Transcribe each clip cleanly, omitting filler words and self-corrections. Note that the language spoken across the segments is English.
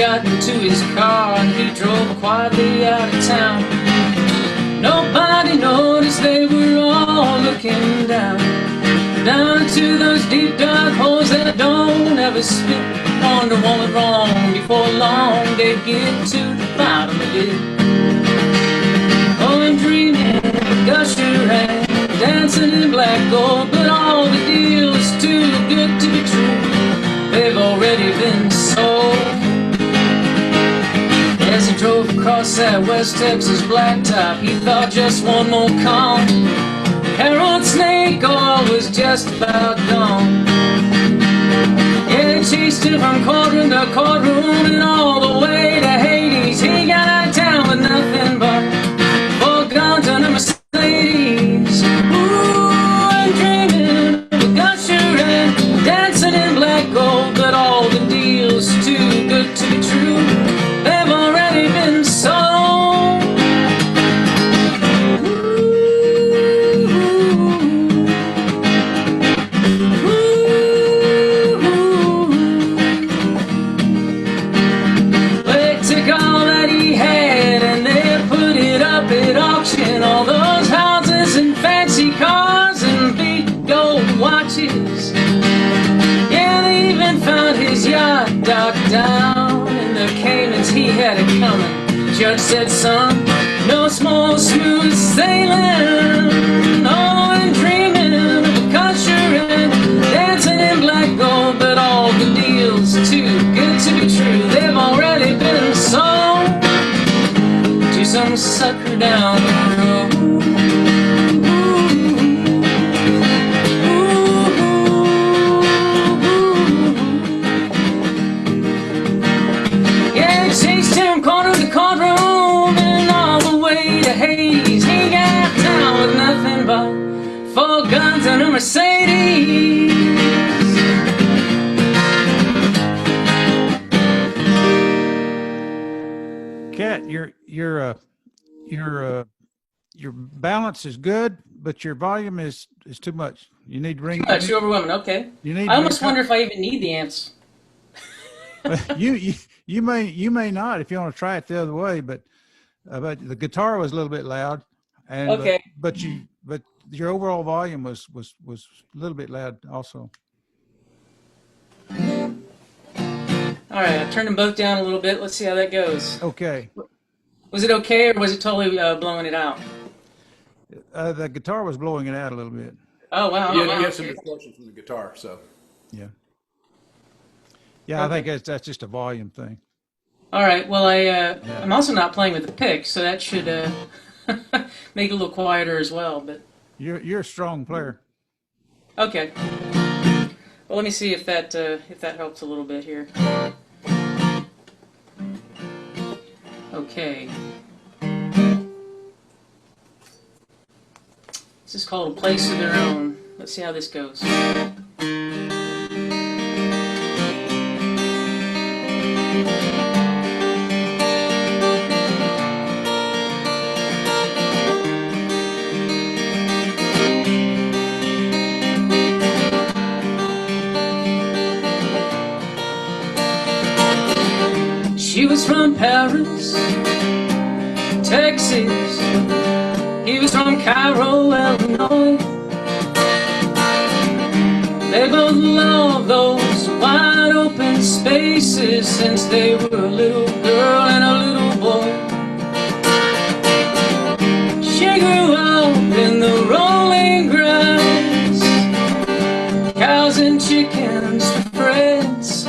got into his car and he drove quietly out of town. Nobody noticed, they were all looking down, down to those deep dark holes that don't ever spit. Wonder what went wrong. Before long they'd get to the bottom of it. Oh, and dreaming of a gusher and dancing in black gold, but all the deals too good to be true. They've already been sold. As he drove across that West Texas blacktop, he thought just one more con. Harold Snake Oil was just about gone. Yeah, they chased him from courtroom to courtroom and all the way to Hades. He got out of town with nothing but 4 guns and a Mercedes. Ooh, I'm dreaming of a gusher and dancing in black gold, but all the deals too good to be true. They've already been sold. They took all that he had and they put it up at auction. All those houses and fancy cars and big gold watches. Yeah, they even found his yacht docked down in the Caymans. He had it coming. Judge said, son, no small smooth sailing. Oh, and dreaming of a gusher and dancing in black gold, but all the deals too good to be true. They've already been sold to some sucker down the road. Yeah, they chased him corner to courtroom and all the way to Hades. He got out of town with nothing but 4 guns and a Mercedes. Cat, your balance is good, but your volume is too much. You need to ring. Too overwhelming. Okay. You need. I almost wonder if I even need the amps. You may not if you want to try it the other way, but the guitar was a little bit loud, and Okay. but your overall volume was a little bit loud also. All right, I turned them both down a little bit. Let's see how that goes. Okay. Was it okay, or was it totally blowing it out? The guitar was blowing it out a little bit. Oh, wow. You wow. have some distortion from the guitar, so. Yeah. Yeah, Okay. I think that's just a volume thing. All right, well, I'm also not playing with the pick, so that should make it a little quieter as well. But You're a strong player. okay. Well, let me see if that helps a little bit here. Okay. This is called A Place of Their Own. Let's see how this goes. She was from Paris, Texas. He was from Cairo, Illinois. They both loved those wide open spaces since they were a little girl and a little boy. She grew up in the rolling grass, cows and chickens for friends.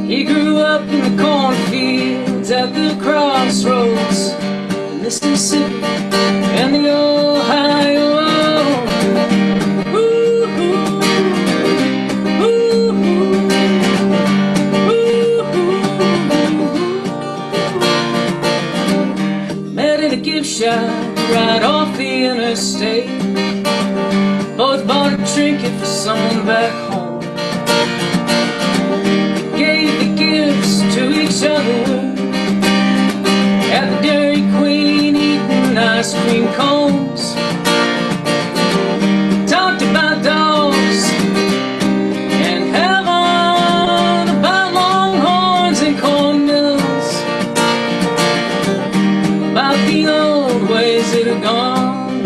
He grew up in the cornfields at the crossroads, the Mississippi and the Ohio. Ooh, ooh, ooh, ooh, ooh. Met at a gift shop right off the interstate. Both bought a trinket for someone back home. Gave the gifts to each other at the Dairy Queen, eating ice cream cones. Talked about dogs and heaven, about long you're gone.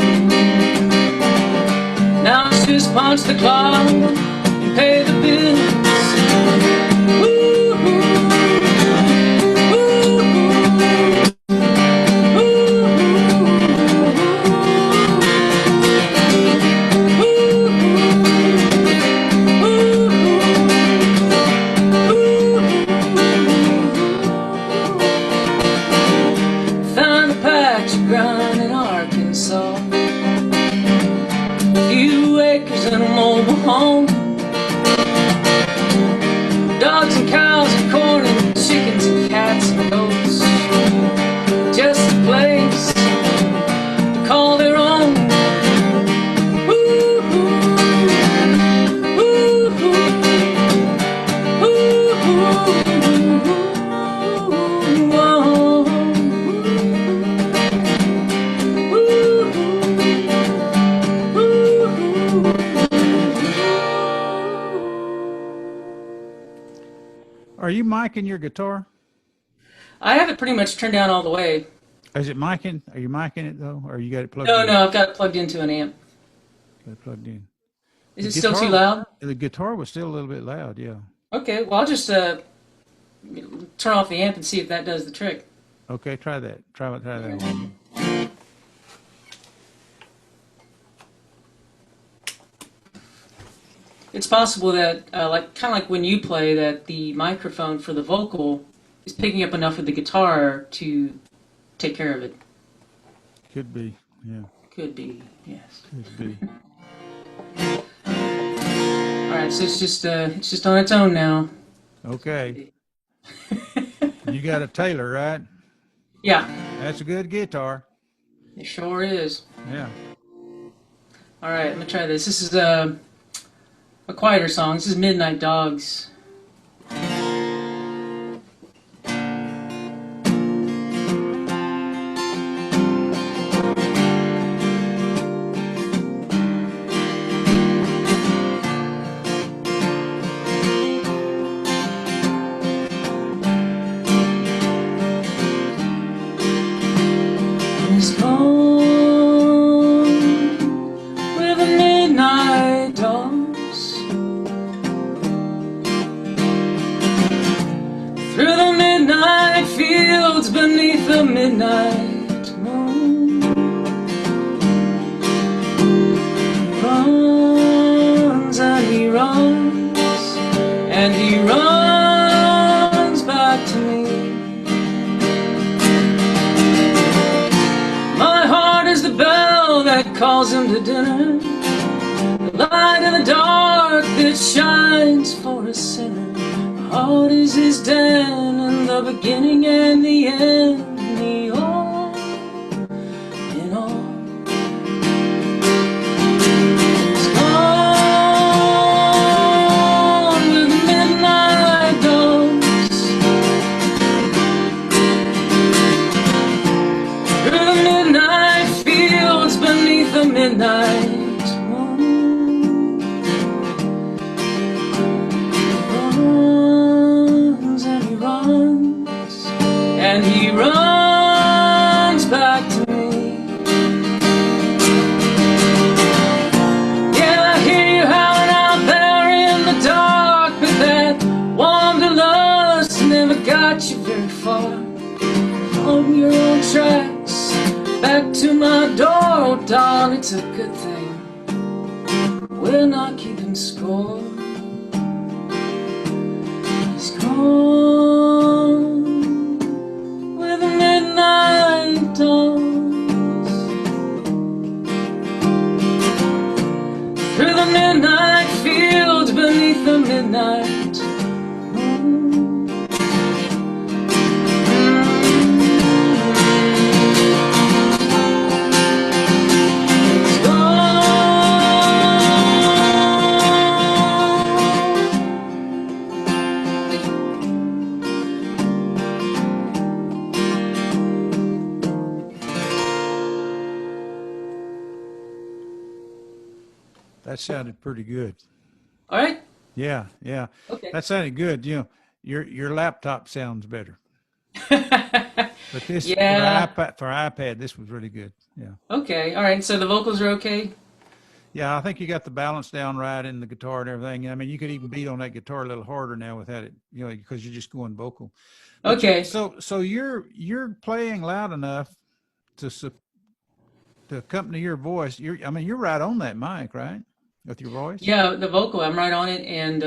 Now it's just punch the clock and pay the bills. Found a patch of ground in Arkansas, a few acres and a mobile home, dogs and cows and corn and chickens and cats and goats, just a place to call their own. Are you miking your guitar? I have it pretty much turned down all the way. Is it miking? Are you miking it though, or you got it plugged No, in? no, I've got it plugged into an amp. Got it plugged in. Is it The still too guitar- loud? The guitar was still a little bit loud, yeah. Okay, well, I'll just turn off the amp and see if that does the trick. Okay, try that. Try that one. It's possible that, kind of like when you play, that the microphone for the vocal is picking up enough of the guitar to take care of it. Could be, yeah. Could be, yes. Could be. All right, so it's just on its own now. Okay. You got a Taylor, right? Yeah, That's a good guitar. it sure is. Yeah. All right, I'm gonna try this. This is a quieter song. This is Midnight Dogs. He's gone with the midnight dogs, through the midnight fields beneath the midnight moon. Runs and he runs and he runs back to me. My heart is the bell that calls him to dinner, the light in the dark that shines for a sinner. My heart is his den, and the beginning and the end, the all in all. He's gone with the midnight dogs, through the midnight fields beneath the midnight moon. Runs and he runs and he runs back to me. Yeah, I hear you howling out there in the dark, but that wanderlust never got you very far. On your own tracks, back to my door, oh darling, it's a good thing we're not keeping score. He's gone with the midnight dogs, through the midnight fields beneath the midnight moon. He's That sounded pretty good. All right. Yeah, yeah. Okay. That sounded good. You know, your laptop sounds better. But This Yeah. for iPad, this was really good. Yeah. Okay. All right. So the vocals are okay. Yeah, I think you got the balance down right in the guitar and everything. I mean, you could even beat on that guitar a little harder now without it, because you're just going vocal. But Okay. so you're playing loud enough to to accompany your voice. I mean, you're right on that mic, right? With your voice. Yeah, the vocal, I'm right on it, and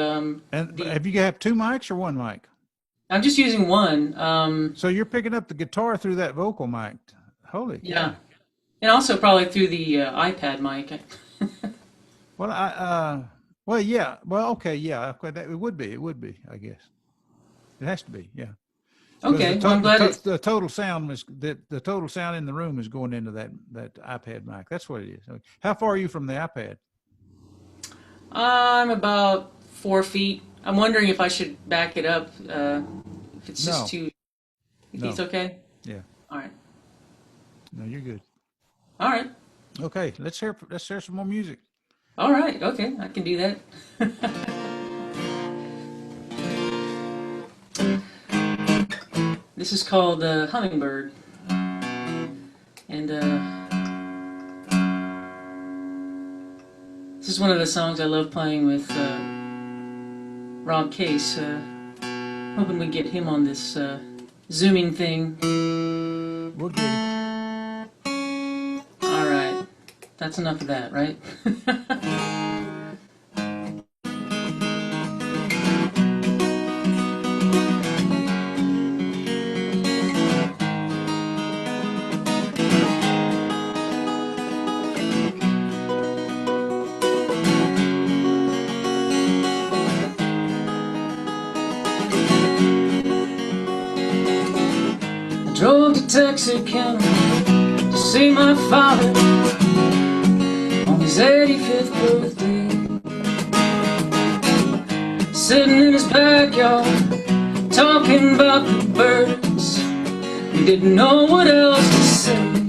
And the have you got two mics or one mic? I'm just using one. So you're picking up the guitar through that vocal mic. Holy Yeah, cow. and also probably through the iPad mic. Well, well, yeah. Well, okay, yeah. It would be, I guess. It has to be, yeah. Okay, well, I'm glad The total sound the total sound in the room is going into that iPad mic. That's what it is. How far are you from the iPad? I'm about 4 feet. I'm wondering if I should back it up. If it's No. just too. You think it's No. okay? Yeah. All right. No, you're good. All right. Okay, let's hear some more music. All right. Okay, I can do that. This is called Hummingbird, and this is one of the songs I love playing with Rob Case. Hoping we get him on this zooming thing. We'll get it. All right, that's enough of that, right? Drove to Texarkana to see my father on his 85th birthday. Sitting in his backyard, talking about the birds. We didn't know what else to say.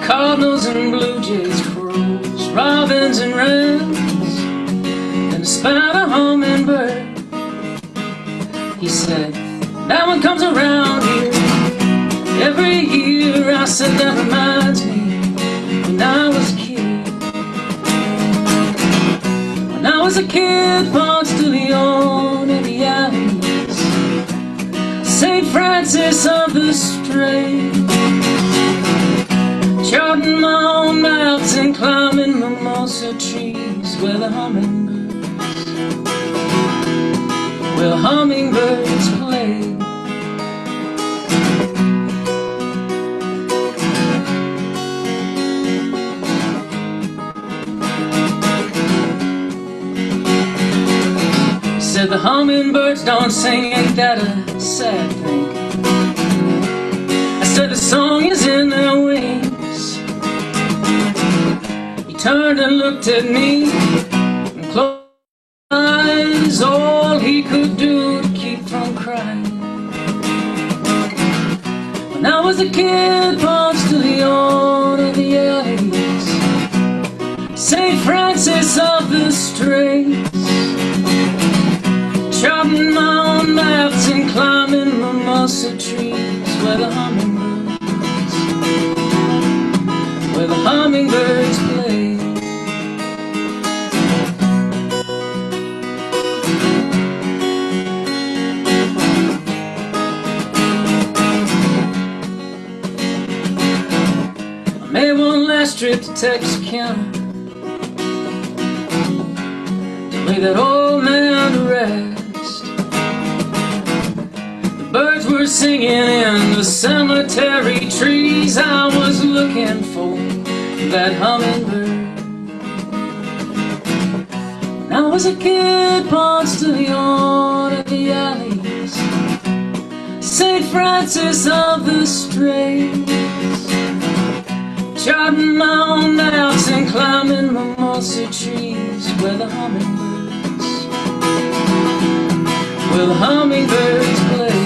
Cardinals and blue jays, crows, robins and wrens, and a spout of hummingbird. He said, that one comes around here every year. I said, that reminds me when I was a kid. When I was a kid, Ponce de Leon and the alleys, St. Francis of the Straits, charting my own maps and climbing mimosa trees where the hummingbirds play. Said the hummingbirds don't sing, ain't that a sad thing? I said the song is in their wings. He turned and looked at me and closed his eyes, all he could do to keep from crying. When I was a kid, Ponce de Leon of the alleys, St. Francis of the Straits, charting my own maps and climbing mimosa trees where the hummingbirds play. I made one last trip to Texarkana to lay that old man to rest. Birds were singing in the cemetery trees. I was looking for that hummingbird. When I was a kid, Ponce de Leon of the alleys, St. Francis of the Straits, charting my own maps and climbing mimosa trees where the hummingbirds play.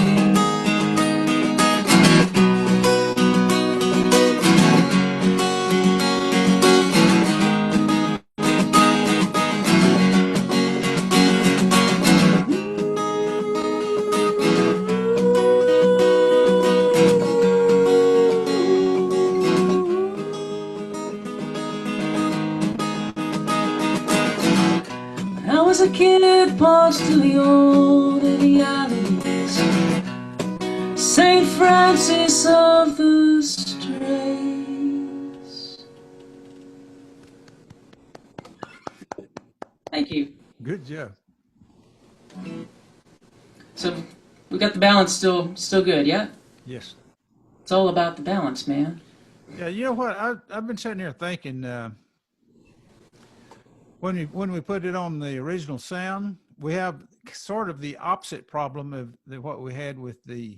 lost to the old idealities. Saint Francis of the Straits. Thank you. Good job. So we got the balance still good, yeah? Yes. It's all about the balance, man. Yeah, you know what? I've been sitting here thinking when we put it on the original sound, we have sort of the opposite problem of what we had with the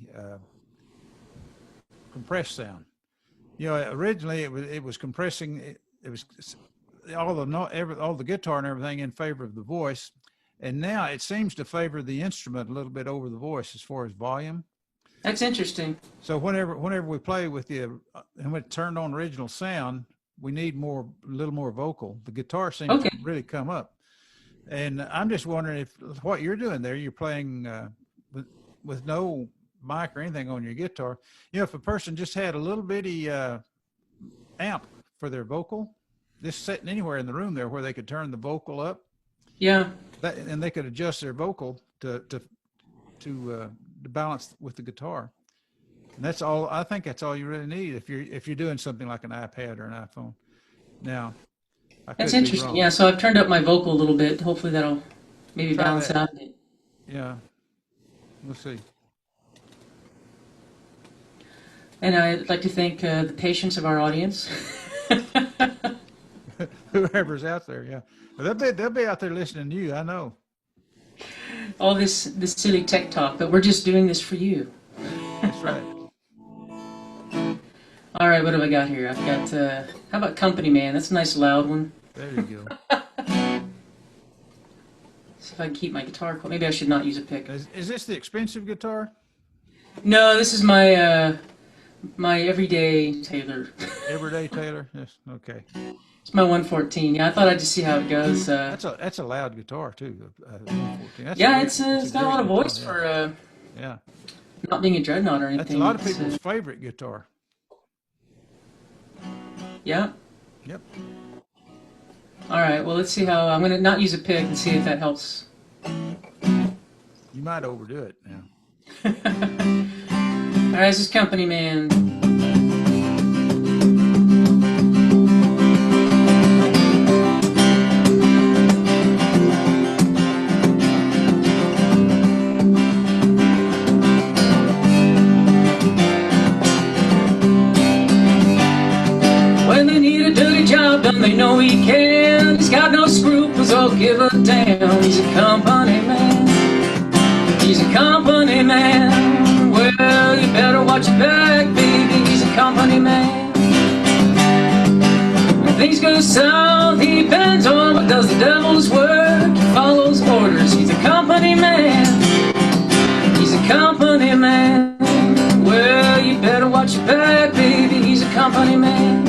compressed sound. You know, originally it was compressing. It was all the guitar and everything in favor of the voice, and now it seems to favor the instrument a little bit over the voice as far as volume. That's interesting. So whenever we play with and when it turned on original sound, we need a little more vocal. The guitar seems to really come up. And I'm just wondering if what you're doing there, you're playing with no mic or anything on your guitar. You know, if a person just had a little bitty amp for their vocal, just sitting anywhere in the room there where they could turn the vocal up. Yeah. And they could adjust their vocal to balance with the guitar. And that's all. I think that's all you really need if you're doing something like an iPad or an iPhone. Now, that's interesting. Yeah, so I've turned up my vocal a little bit. Hopefully that'll maybe balance it out a bit. Yeah, we'll see. And I'd like to thank the patience of our audience. Whoever's out there, yeah. They'll be out there listening to you, I know. All this silly tech talk, but we're just doing this for you. That's right. All right, what have I got here? I've got, how about Company Man? That's a nice loud one. There you go. See if I can keep my guitar cool. Maybe I should not use a pick. Is this the expensive guitar? No, this is my my everyday Taylor. Everyday Taylor? Yes, okay. It's my 114. Yeah, I thought I'd just see how it goes. That's a loud guitar too. 114. Yeah, it's got a lot of voice for yeah. Not being a dreadnought or anything. That's a lot of people's favorite guitar. Yeah. Yep. All right. Well, let's see how I'm going to not use a pick and see if that helps. You might overdo it now. All right, this is Company Man. They know he can. He's got no scruples or give a damn. He's a company man. He's a company man. Well, you better watch your back, baby. He's a company man. When things go south, he bends on but does the devil's work. He follows orders. He's a company man. He's a company man. Well, you better watch your back, baby. He's a company man.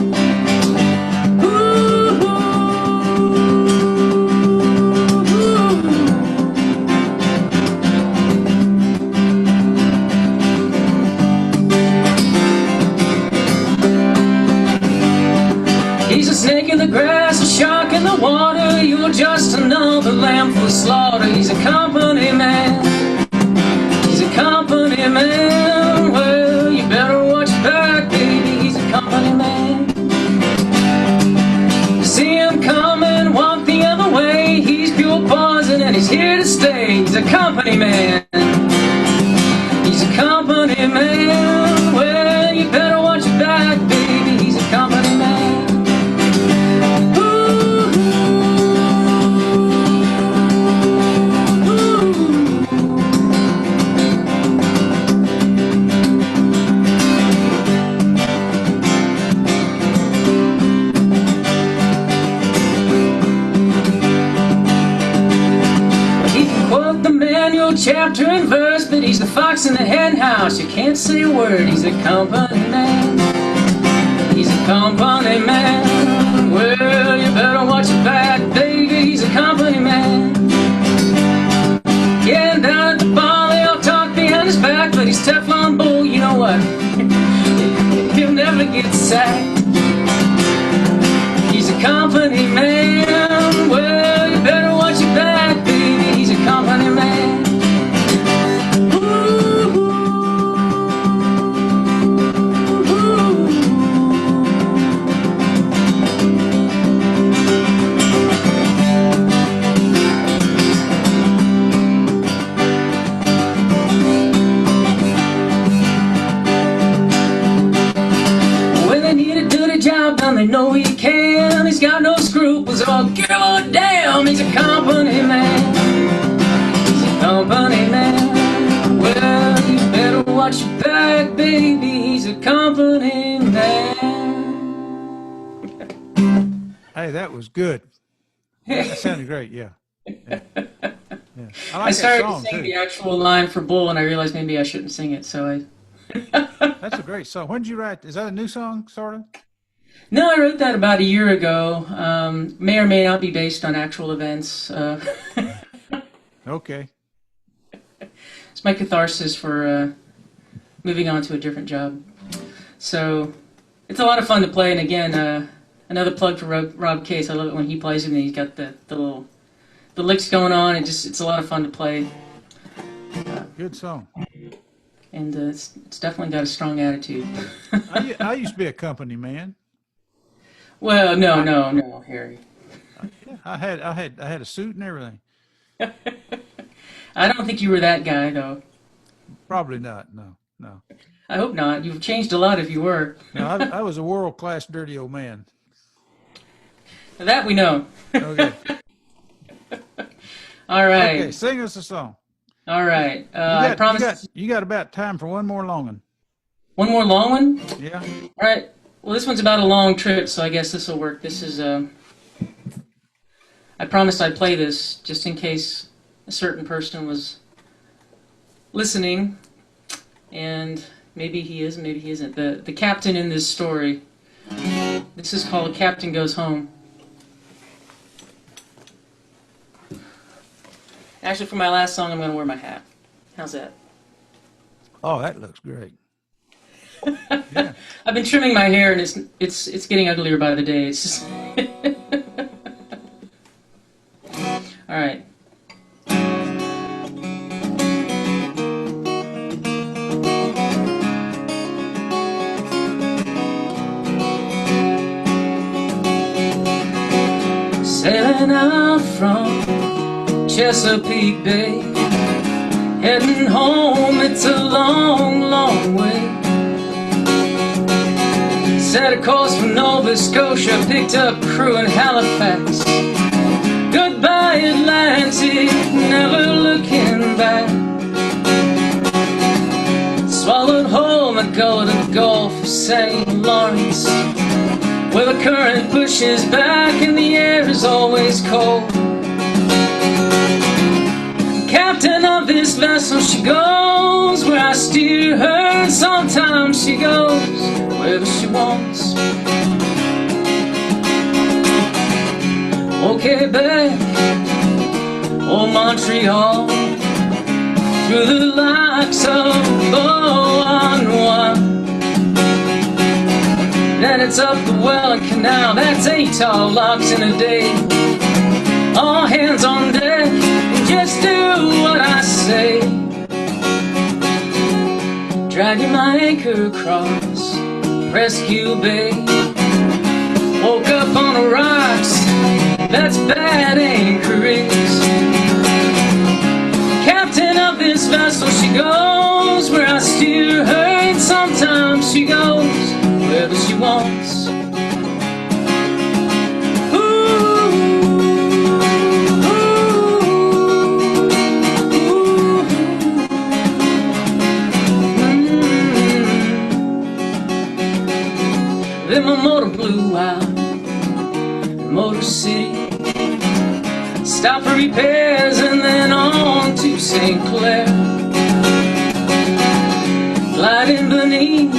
He's a snake in the grass, a shark in the water. You're just another lamb for slaughter. He's a company man. He's a company man. Well, you better watch your back, baby. He's a company man. You see him coming, walk the other way. He's pure poison and he's here to stay. He's a company man. He's a company man. Well, you better watch your back, baby. He's a company man. Chapter and verse, but he's the fox in the hen house. You can't say a word. He's a company man. He's a company man. Well, you better watch your back, baby. He's a company man. Yeah, and down at the bar they all talk behind his back, but he's Teflon Bull. You know what? He'll never get sacked. He's a company man. Well, you better watch your back, baby. He's a company man. they know he can. He's got no scruples, oh give a damn. He's a company man. He's a company man. Well, you better watch your back, baby. He's a company man. Hey, that was good. That sounded great, yeah. Yeah. Yeah. I I started that song, to sing too. the actual line for Bull, and I realized maybe I shouldn't sing it, so I... That's a great song. When did you write? Is that a new song, sort of? No, I wrote that about a year ago. May or may not be based on actual events. Okay. It's my catharsis for moving on to a different job. So it's a lot of fun to play, and again, another plug for Rob Case. I love it when he plays it and he's got the licks going on. It's a lot of fun to play. Good song. And it's definitely got a strong attitude. I used to be a company man. Well, no, Harry. I had a suit and everything. I don't think you were that guy, though. Probably not. No. I hope not. You've changed a lot if you were. No, I was a world-class dirty old man. That we know. Okay. All right. Okay, sing us a song. All right. I promise. You got about time for one more long one. One more long one? Yeah. All right. Well, this one's about a long trip, so I guess this will work. This is I promised I'd play this just in case a certain person was listening, and maybe he is, maybe he isn't. The captain in this story. This is called Captain Goes Home. Actually, for my last song, I'm going to wear my hat. How's that? Oh, that looks great. Yeah. I've been trimming my hair, and it's getting uglier by the day. It's just all right. Sailing out from Chesapeake Bay, heading home, it's a long, long way. Set a course for Nova Scotia, picked up crew in Halifax. Goodbye Atlantic, never looking back. Swallowed whole the Golden Gulf of St. Lawrence, where the current pushes back and the air is always cold. Captain of this vessel, she goes where I steer her, and sometimes she goes wherever she wants. Okay, back, old Montreal, through the likes of Beauharnois. Then it's up the Welland Canal, that's 8 tall locks in a day. All hands on deck, just do what I say. Dragging my anchor across Rescue Bay. Woke up on the rocks, that's bad anchorage. Captain of this vessel, she goes where I steer her, and sometimes she goes wherever she wants. Then my motor blew out in Motor City. Stopped for repairs and then on to St. Clair. Gliding beneath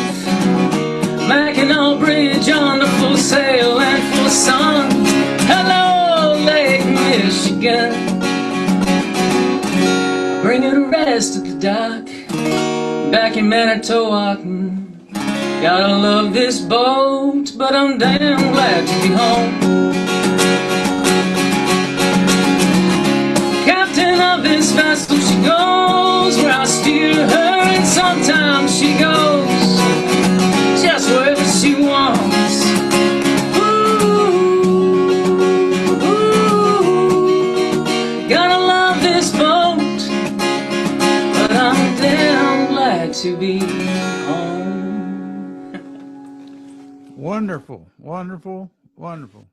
Mackinac Bridge on the full sail and full sun. Hello, Lake Michigan. Bring her to rest at the dock back in Manitowoc. Gotta love this boat, but I'm damn glad to be home. Captain of this vessel, she goes where I steer her, and sometimes she goes just wherever she wants. Ooh, gotta love this boat, but I'm damn glad to be home. Wonderful, wonderful, wonderful.